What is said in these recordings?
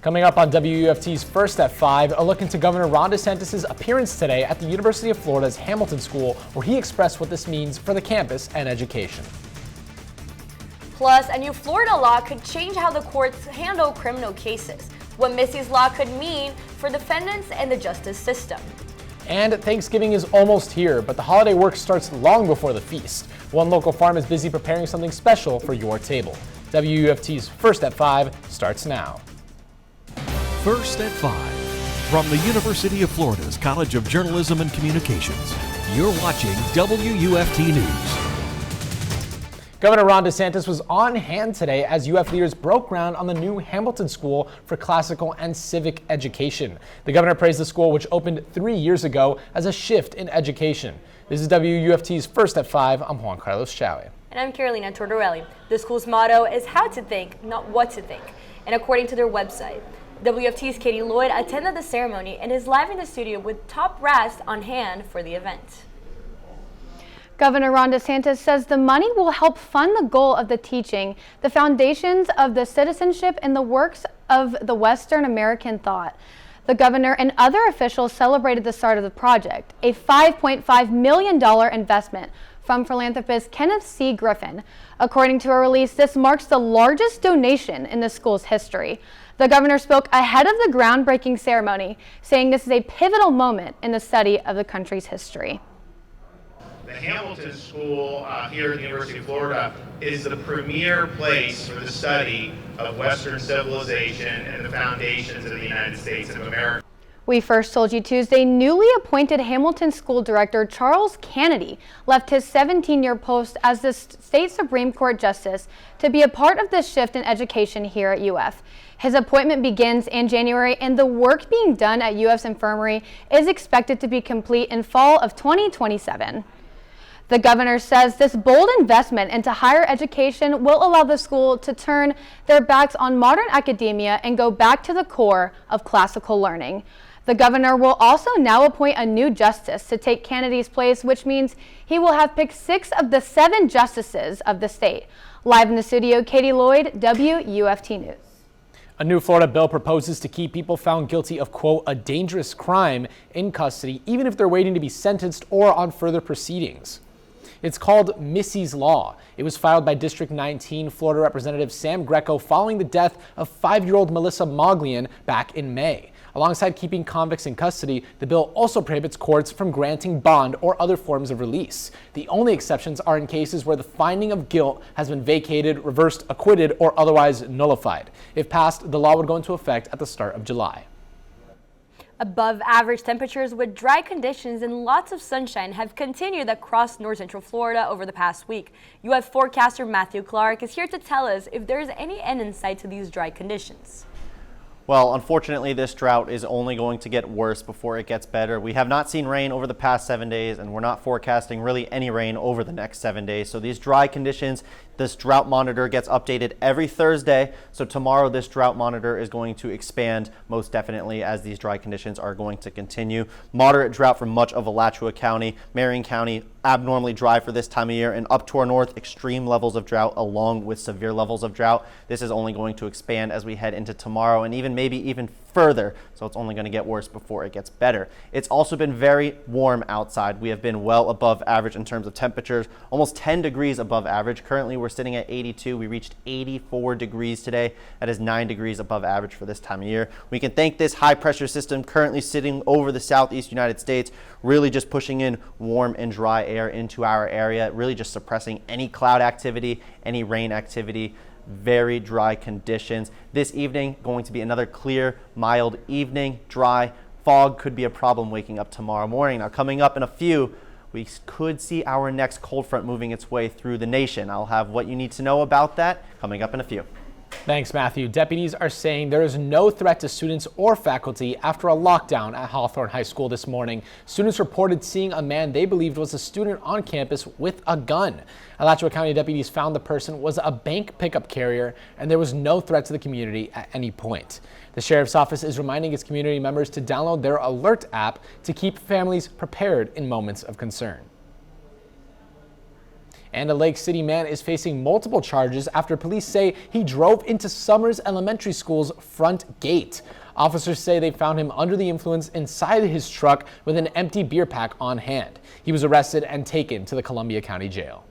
Coming up on WUFT's First at 5, a look into Governor Ron DeSantis' appearance today at the University of Florida's Hamilton School, where he expressed what this means for the campus and education. Plus, a new Florida law could change how the courts handle criminal cases. What Missy's law could mean for defendants and the justice system. And Thanksgiving is almost here, but the holiday work starts long before the feast. One local farm is busy preparing something special for your table. WUFT's First at 5 starts now. First at 5, from the University of Florida's College of Journalism and Communications, you're watching WUFT News. Governor Ron DeSantis was on hand today as UF leaders broke ground on the new Hamilton School for Classical and Civic Education. The governor praised the school, which opened 3 years ago, as a shift in education. This is WUFT's First at 5. I'm Juan Chaoui. And I'm Carolina Tortorelli. The school's motto is how to think, not what to think. And according to their website, WFT's Lloyd attended the ceremony and is live in the studio with top brass on hand for the event. Governor Ron DeSantis says the money will help fund the goal of the teaching, the foundations of the citizenship, and the works of the Western American thought. The governor and other officials celebrated the start of the project, a $5.5 million investment from philanthropist Kenneth C. Griffin. According to a release, this marks the largest donation in the school's history. The governor spoke ahead of the groundbreaking ceremony, saying this is a pivotal moment in the study of the country's history. The Hamilton School here at the University of Florida is the premier place for the study of Western civilization and the foundations of the United States of America. We first told you Tuesday, newly appointed Hamilton School Director Charles Kennedy left his 17-year post as the state Supreme Court Justice to be a part of this shift in education here at UF. His appointment begins in January, and the work being done at UF's infirmary is expected to be complete in fall of 2027. The governor says this bold investment into higher education will allow the school to turn their backs on modern academia and go back to the core of classical learning. The governor will also now appoint a new justice to take Kennedy's place, which means he will have picked 6 of the 7 justices of the state. Live in the studio, Lloyd, WUFT News. A new Florida bill proposes to keep people found guilty of, quote, a dangerous crime in custody, even if they're waiting to be sentenced or on further proceedings. It's called Missy's Law. It was filed by District 19 Florida Representative Sam Greco following the death of 5-year-old Melissa Moglian back in May. Alongside keeping convicts in custody, the bill also prohibits courts from granting bond or other forms of release. The only exceptions are in cases where the finding of guilt has been vacated, reversed, acquitted, or otherwise nullified. If passed, the law would go into effect at the start of July. Above average temperatures with dry conditions and lots of sunshine have continued across north central Florida over the past week. UF forecaster Matthew Clark is here to tell us if there is any end in sight to these dry conditions. Well, unfortunately, this drought is only going to get worse before it gets better. We have not seen rain over the past 7 days, and we're not forecasting really any rain over the next 7 days. So these dry conditions, this drought monitor gets updated every Thursday. So tomorrow, this drought monitor is going to expand most definitely as these dry conditions are going to continue. Moderate drought for much of Alachua County, Marion County, abnormally dry for this time of year, and up to our north, extreme levels of drought along with severe levels of drought. This is only going to expand as we head into tomorrow and maybe even further, so it's only going to get worse before it gets better. It's also been very warm outside. We have been well above average in terms of temperatures, almost 10 degrees above average. Currently, we're sitting at 82. We reached 84 degrees today. That is 9 degrees above average for this time of year. We can thank this high pressure system currently sitting over the southeast United States, really just pushing in warm and dry air into our area, really just suppressing any cloud activity, any rain activity. Very dry conditions. This evening, going to be another clear, mild evening, dry. Fog could be a problem waking up tomorrow morning. Now, coming up in a few, we could see our next cold front moving its way through the nation. I'll have what you need to know about that coming up in a few. Thanks, Matthew. Deputies are saying there is no threat to students or faculty after a lockdown at Hawthorne High School this morning. Students reported seeing a man they believed was a student on campus with a gun. Alachua County deputies found the person was a bank pickup carrier, and there was no threat to the community at any point. The sheriff's office is reminding its community members to download their alert app to keep families prepared in moments of concern. And a Lake City man is facing multiple charges after police say he drove into Summers Elementary School's front gate. Officers say they found him under the influence inside his truck with an empty beer pack on hand. He was arrested and taken to the Columbia County Jail.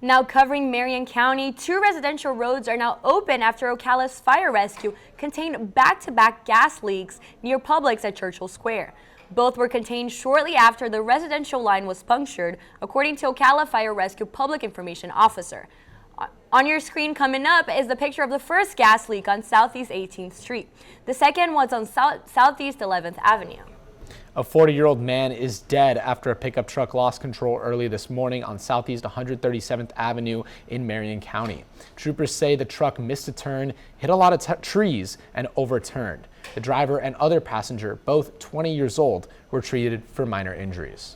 Now covering Marion County, 2 residential roads are now open after Ocala's fire rescue contained back-to-back gas leaks near Publix at Churchill Square. Both were contained shortly after the residential line was punctured, according to Ocala Fire Rescue Public Information Officer. On your screen coming up is the picture of the first gas leak on Southeast 18th Street. The second was on Southeast 11th Avenue. A 40-year-old man is dead after a pickup truck lost control early this morning on Southeast 137th Avenue in Marion County. Troopers say the truck missed a turn, hit a lot of trees, and overturned. The driver and other passenger, both 20 years old, were treated for minor injuries.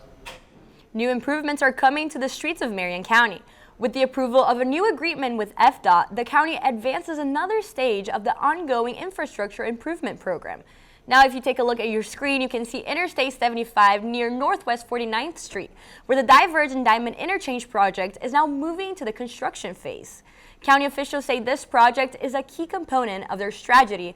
New improvements are coming to the streets of Marion County. With the approval of a new agreement with FDOT, the county advances another stage of the ongoing infrastructure improvement program. Now, if you take a look at your screen, you can see Interstate 75 near Northwest 49th Street, where the Divergent Diamond Interchange project is now moving to the construction phase. County officials say this project is a key component of their strategy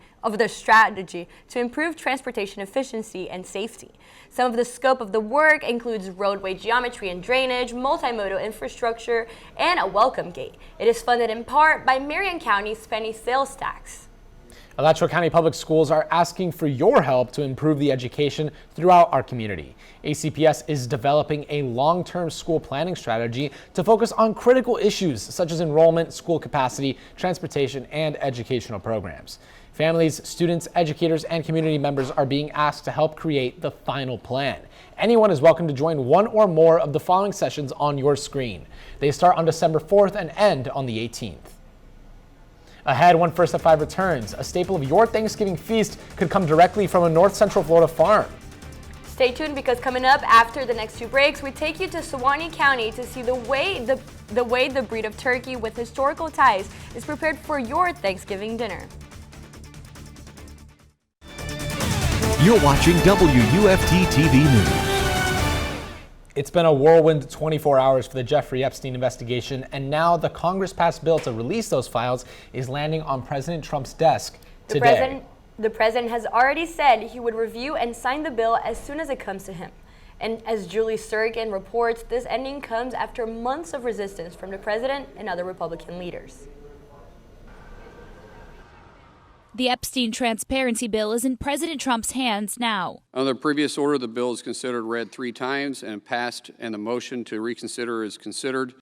to improve transportation efficiency and safety. Some of the scope of the work includes roadway geometry and drainage, multimodal infrastructure, and a welcome gate. It is funded in part by Marion County's penny sales tax. Alachua County Public Schools are asking for your help to improve the education throughout our community. ACPS is developing a long-term school planning strategy to focus on critical issues such as enrollment, school capacity, transportation, and educational programs. Families, students, educators, and community members are being asked to help create the final plan. Anyone is welcome to join one or more of the following sessions on your screen. They start on December 4th and end on the 18th. Ahead, when First at 5 returns, a staple of your Thanksgiving feast could come directly from a North Central Florida farm. Stay tuned, because coming up after the next 2 breaks, we take you to Suwannee County to see the way the breed of turkey with historical ties is prepared for your Thanksgiving dinner. You're watching WUFT-TV News. It's been a whirlwind 24 hours for the Jeffrey Epstein investigation, and now the Congress-passed bill to release those files is landing on President Trump's desk today. The president has already said he would review and sign the bill as soon as it comes to him. And as Julie Sturgeon reports, this ending comes after months of resistance from the president and other Republican leaders. The Epstein transparency bill is in President Trump's hands now. Under the previous order, the bill is considered read 3 times and passed, and the motion to reconsider is considered.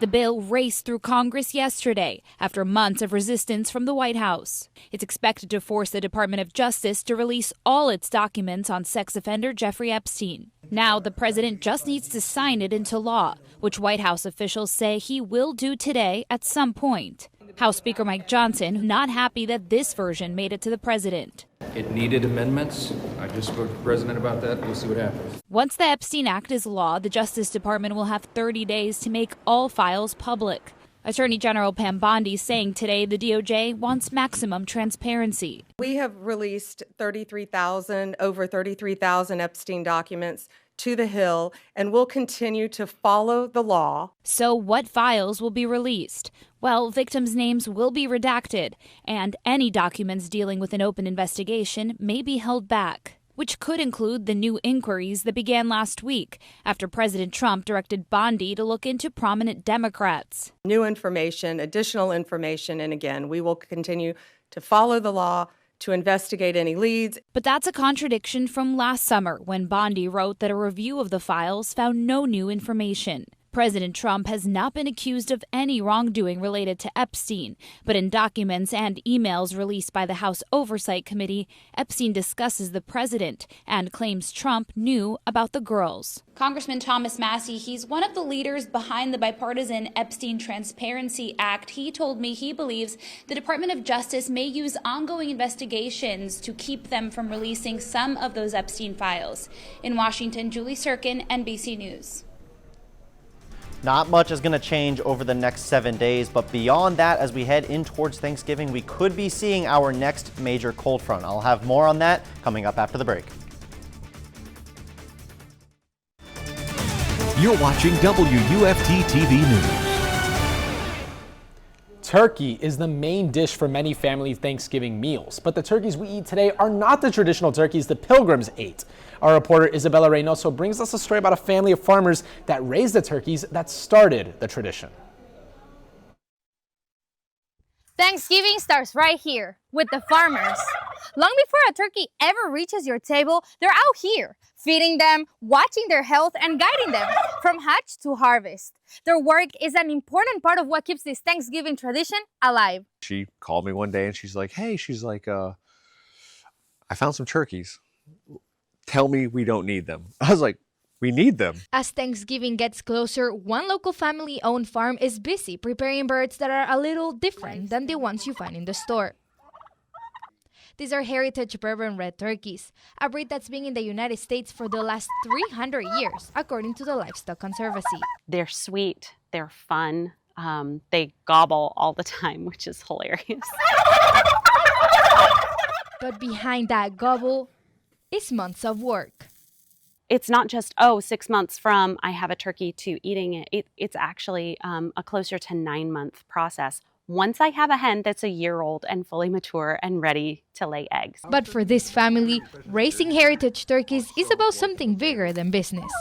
The bill raced through Congress yesterday after months of resistance from the White House. It's expected to force the Department of Justice to release all its documents on sex offender Jeffrey Epstein. Now the president just needs to sign it into law, which White House officials say he will do today at some point. House Speaker Mike Johnson not happy that this version made it to the president. It needed amendments. I just spoke to the president about that. We'll see what happens. Once the Epstein Act is law, the Justice Department will have 30 days to make all files public. Attorney General Pam Bondi saying today the DOJ wants maximum transparency. We have released over 33,000 Epstein documents to the Hill, and we'll continue to follow the law. So what files will be released? Well, victims' names will be redacted, and any documents dealing with an open investigation may be held back, which could include the new inquiries that began last week after President Trump directed Bondi to look into prominent Democrats. New information, additional information, and again, we will continue to follow the law, to investigate any leads. But that's a contradiction from last summer when Bondi wrote that a review of the files found no new information. President Trump has not been accused of any wrongdoing related to Epstein, but in documents and emails released by the House Oversight Committee, Epstein discusses the president and claims Trump knew about the girls. Congressman Thomas Massie, he's one of the leaders behind the bipartisan Epstein Transparency Act. He told me he believes the Department of Justice may use ongoing investigations to keep them from releasing some of those Epstein files. In Washington, Julie Sturgeon, NBC News. Not much is going to change over the next 7 days, but beyond that, as we head in towards Thanksgiving, we could be seeing our next major cold front. I'll have more on that coming up after the break. You're watching WUFT-TV News. Turkey is the main dish for many family Thanksgiving meals, but the turkeys we eat today are not the traditional turkeys the Pilgrims ate. Our reporter Isabela Reinoso brings us a story about a family of farmers that raised the turkeys that started the tradition. Thanksgiving starts right here with the farmers. Long before a turkey ever reaches your table, they're out here, feeding them, watching their health, and guiding them from hatch to harvest. Their work is an important part of what keeps this Thanksgiving tradition alive. She called me one day and she's like, hey, I found some turkeys. Tell me we don't need them. I was like, we need them. As Thanksgiving gets closer, one local family-owned farm is busy preparing birds that are a little different than the ones you find in the store. These are heritage bourbon red turkeys, a breed that's been in the United States for the last 300 years, according to the Livestock Conservancy. They're sweet, they're fun, they gobble all the time, which is hilarious. But behind that gobble is months of work. It's not just, 6 months from I have a turkey to eating it. It's actually a closer to 9-month process. Once I have a hen that's a year old and fully mature and ready to lay eggs. But for this family, raising heritage turkeys is about something bigger than business.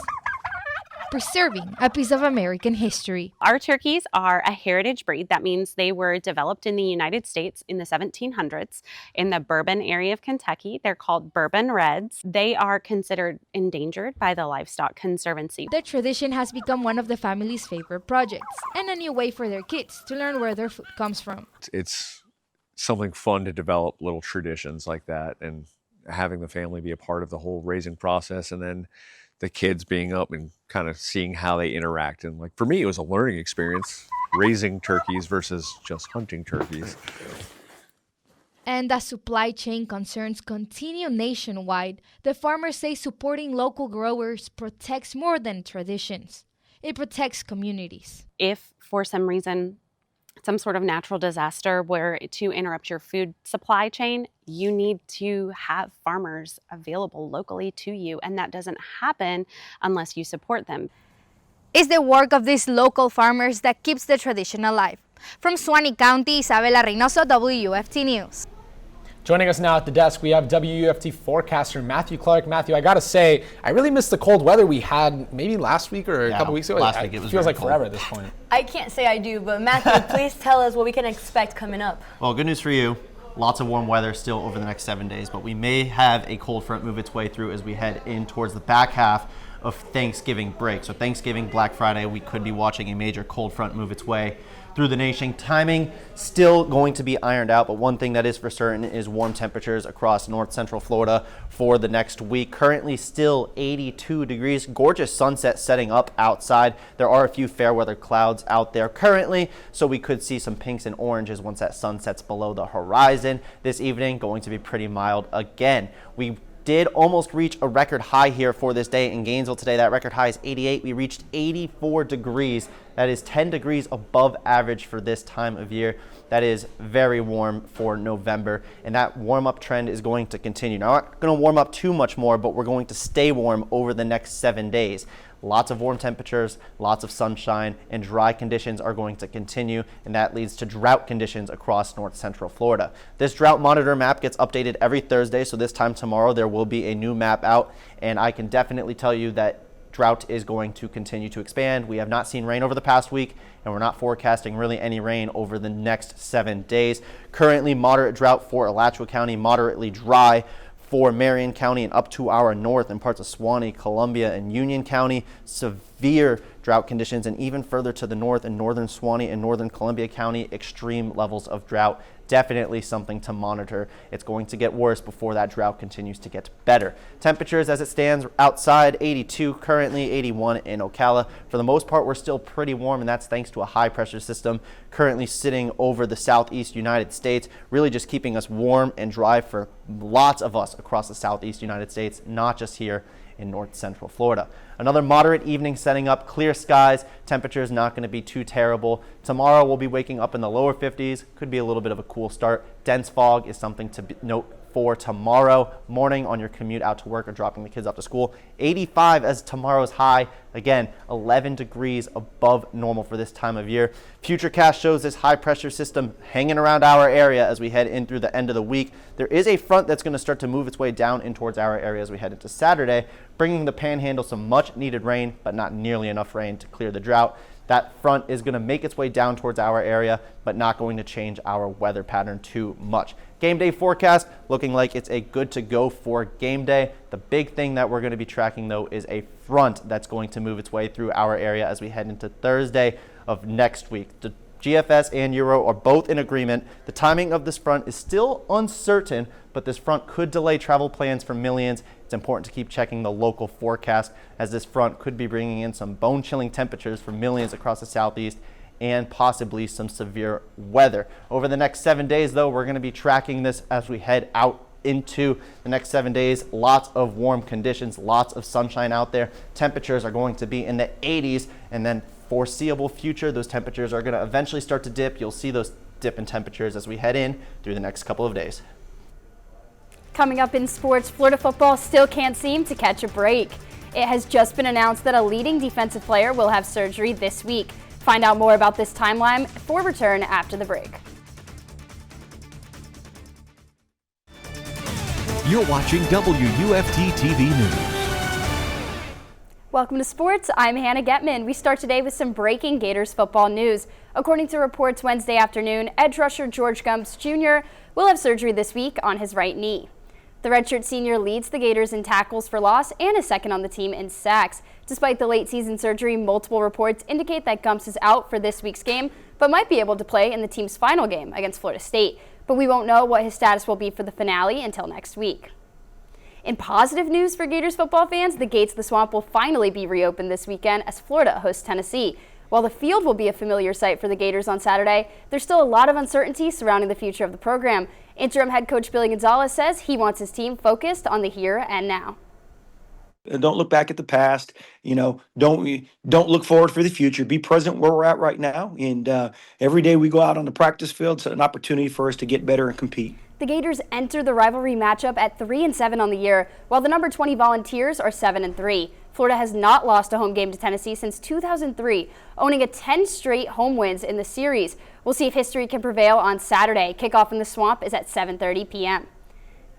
Preserving a piece of American history. Our turkeys are a heritage breed. That means they were developed in the United States in the 1700s in the Bourbon area of Kentucky. They're called Bourbon Reds. They are considered endangered by the Livestock Conservancy. The tradition has become one of the family's favorite projects and a new way for their kids to learn where their food comes from. It's something fun to develop little traditions like that and having the family be a part of the whole raising process, and then the kids being up and kind of seeing how they interact. And like for me, it was a learning experience, raising turkeys versus just hunting turkeys. And as supply chain concerns continue nationwide, the farmers say supporting local growers protects more than traditions. It protects communities. If for some reason, some sort of natural disaster were to interrupt your food supply chain, you need to have farmers available locally to you, and that doesn't happen unless you support them. It's the work of these local farmers that keeps the tradition alive. From Suwannee County, Isabela Reinoso, WUFT News. Joining us now at the desk, we have WUFT forecaster Matthew Clark. Matthew, I gotta say, I really missed the cold weather we had maybe last week or a couple weeks ago. Last week it feels like cold. forever at this point. I can't say I do, but Matthew, please tell us what we can expect coming up. Well, good news for you. Lots of warm weather still over the next 7 days, but we may have a cold front move its way through as we head in towards the back half of Thanksgiving break. So Thanksgiving, Black Friday, we could be watching a major cold front move its way through the nation. Timing still going to be ironed out, but one thing that is for certain is warm temperatures across north central Florida for the next week. Currently still 82 degrees. Gorgeous sunset setting up outside. There are a few fair weather clouds out there currently, so we could see some pinks and oranges once that sun sets below the horizon. This evening going to be pretty mild again. We did almost reach a record high here for this day in Gainesville today. That record high is 88. We reached 84 degrees. That is 10 degrees above average for this time of year. That is very warm for November, and that warm-up trend is going to continue. Now, we're not going to warm up too much more, but we're going to stay warm over the next 7 days. Lots of warm temperatures, lots of sunshine, and dry conditions are going to continue, and that leads to drought conditions across north central Florida. This drought monitor map gets updated every Thursday, so this time tomorrow there will be a new map out, and I can definitely tell you that drought is going to continue to expand. We have not seen rain over the past week, and we're not forecasting really any rain over the next 7 days. Currently, moderate drought for Alachua County, moderately dry for Marion County and up to our north and parts of Suwannee, Columbia, and Union County. Severe drought conditions, and even further to the north in northern Suwannee and northern Columbia County, extreme levels of drought. Definitely something to monitor. It's going to get worse before that drought continues to get better. Temperatures as it stands outside, 82 currently, 81 in Ocala. For the most part, we're still pretty warm, and that's thanks to a high pressure system currently sitting over the southeast United States, really just keeping us warm and dry for lots of us across the southeast United States, not just here in north central Florida. Another moderate evening setting up, clear skies, temperatures not going to be too terrible. Tomorrow we'll be waking up in the lower 50s, could be a little bit of a cool start. Dense fog is something to note for tomorrow morning on your commute out to work or dropping the kids off to school. 85 as tomorrow's high. Again, 11 degrees above normal for this time of year. Futurecast shows this high pressure system hanging around our area as we head in through the end of the week. There is a front that's going to start to move its way down in towards our area as we head into Saturday, bringing the Panhandle some much needed rain, but not nearly enough rain to clear the drought. That front is going to make its way down towards our area, but not going to change our weather pattern too much. Game day forecast looking like it's a good to go for game day. The big thing that we're going to be tracking, though, is a front that's going to move its way through our area as we head into Thursday of next week. The GFS and Euro are both in agreement. The timing of this front is still uncertain, but this front could delay travel plans for millions. It's important to keep checking the local forecast, as this front could be bringing in some bone-chilling temperatures for millions across the southeast and possibly some severe weather. Over the next 7 days, though, we're going to be tracking this as we head out into the next 7 days. Lots of warm conditions, lots of sunshine out there. Temperatures are going to be in the 80s, and then foreseeable future, those temperatures are going to eventually start to dip. You'll see those dip in temperatures as we head in through the next couple of days. Coming up in sports, Florida football still can't seem to catch a break. It has just been announced that a leading defensive player will have surgery this week. Find out more about this timeline for return after the break. You're watching WUFT-TV News. Welcome to sports. I'm Hannah Getman. We start today with some breaking Gators football news. According to reports Wednesday afternoon, edge rusher George Gumps Jr. will have surgery this week on his right knee. The redshirt senior leads the Gators in tackles for loss and is second on the team in sacks. Despite the late season surgery, multiple reports indicate that Gumps is out for this week's game, but might be able to play in the team's final game against Florida State. But we won't know what his status will be for the finale until next week. In positive news for Gators football fans, the Gates of the Swamp will finally be reopened this weekend as Florida hosts Tennessee. While the field will be a familiar sight for the Gators on Saturday, there's still a lot of uncertainty surrounding the future of the program. Interim head coach Billy Gonzalez says he wants his team focused on the here and now. Don't look back at the past. Don't look forward for the future. Be present where we're at right now. And every day we go out on the practice field, it's an opportunity for us to get better and compete. The Gators enter the rivalry matchup at 3-7 on the year, while the number 20 Volunteers are 7-3. Florida has not lost a home game to Tennessee since 2003, owning a 10 straight home wins in the series. We'll see if history can prevail on Saturday. Kickoff in the Swamp is at 7:30 p.m.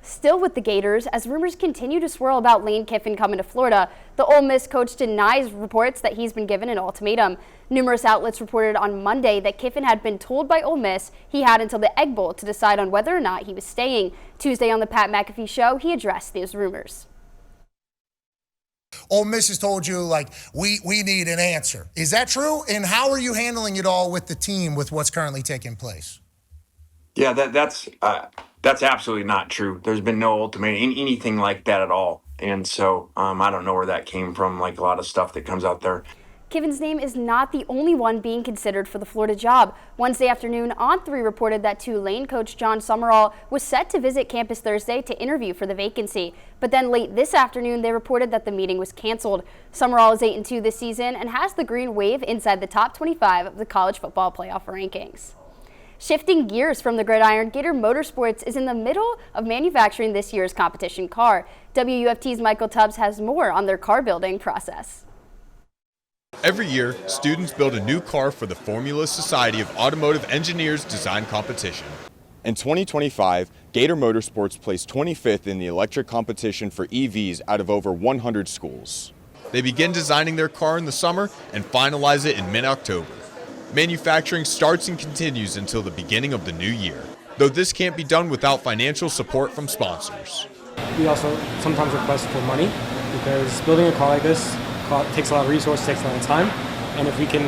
Still with the Gators, as rumors continue to swirl about Lane Kiffin coming to Florida, the Ole Miss coach denies reports that he's been given an ultimatum. Numerous outlets reported on Monday that Kiffin had been told by Ole Miss he had until the Egg Bowl to decide on whether or not he was staying. Tuesday on the Pat McAfee Show, he addressed these rumors. Ole Miss has told you, we need an answer. Is that true? And how are you handling it all with the team with what's currently taking place? Yeah, that's absolutely not true. There's been no ultimatum, anything like that at all. And so I don't know where that came from, like a lot of stuff that comes out there. Kiffin's name is not the only one being considered for the Florida job. Wednesday afternoon, On3 reported that Tulane coach John Summerall was set to visit campus Thursday to interview for the vacancy. But then late this afternoon, they reported that the meeting was canceled. Summerall is 8-2 this season and has the Green Wave inside the top 25 of the college football playoff rankings. Shifting gears from the gridiron, Gator Motorsports is in the middle of manufacturing this year's competition car. WUFT's Michael Tubbs has more on their car building process. Every year, students build a new car for the Formula Society of Automotive Engineers Design Competition. In 2025, Gator Motorsports placed 25th in the electric competition for EVs out of over 100 schools. They begin designing their car in the summer and finalize it in mid-October. Manufacturing starts and continues until the beginning of the new year, though this can't be done without financial support from sponsors. We also sometimes request for money because building a car like this takes a lot of resources, takes a lot of time, and if we can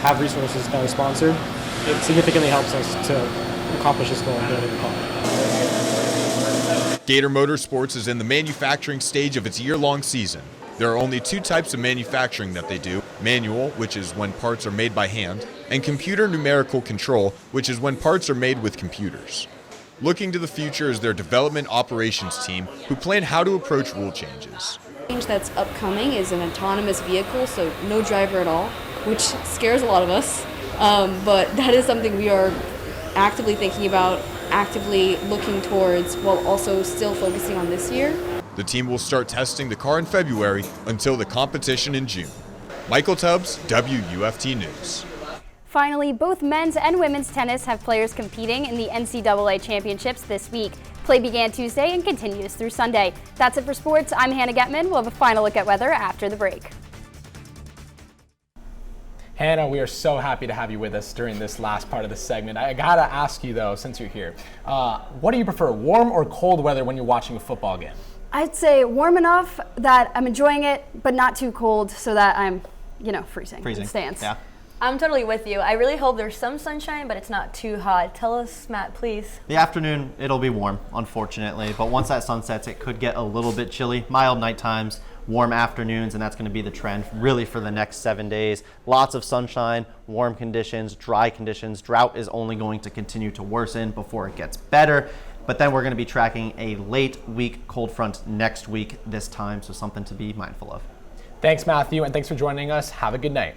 have resources that are sponsored, it significantly helps us to accomplish this goal of building a car. Gator Motorsports is in the manufacturing stage of its year-long season. There are only two types of manufacturing that they do: manual, which is when parts are made by hand, and computer numerical control, which is when parts are made with computers. Looking to the future is their development operations team, who plan how to approach rule changes. Change that's upcoming is an autonomous vehicle, so no driver at all, which scares a lot of us, but that is something we are actively thinking about actively looking towards while also still focusing on this year. The team will start testing the car in February until the competition in June. Michael Tubbs, WUFT News. Finally, both men's and women's tennis have players competing in the NCAA championships this week. Play began Tuesday and continues through Sunday. That's it for sports. I'm Hannah Getman. We'll have a final look at weather after the break. Hannah, we are so happy to have you with us during this last part of the segment. I gotta ask you though, since you're here, what do you prefer, warm or cold weather when you're watching a football game? I'd say warm enough that I'm enjoying it, but not too cold so that I'm, freezing. In the stands. Yeah. I'm totally with you. I really hope there's some sunshine, but it's not too hot. Tell us, Matt, please. The afternoon, it'll be warm, unfortunately, but once that sun sets, it could get a little bit chilly. Mild night times, warm afternoons, and that's going to be the trend really for the next 7 days. Lots of sunshine, warm conditions, dry conditions. Drought is only going to continue to worsen before it gets better. But then we're going to be tracking a late week cold front next week this time, so something to be mindful of. Thanks, Matthew, and thanks for joining us. Have a good night.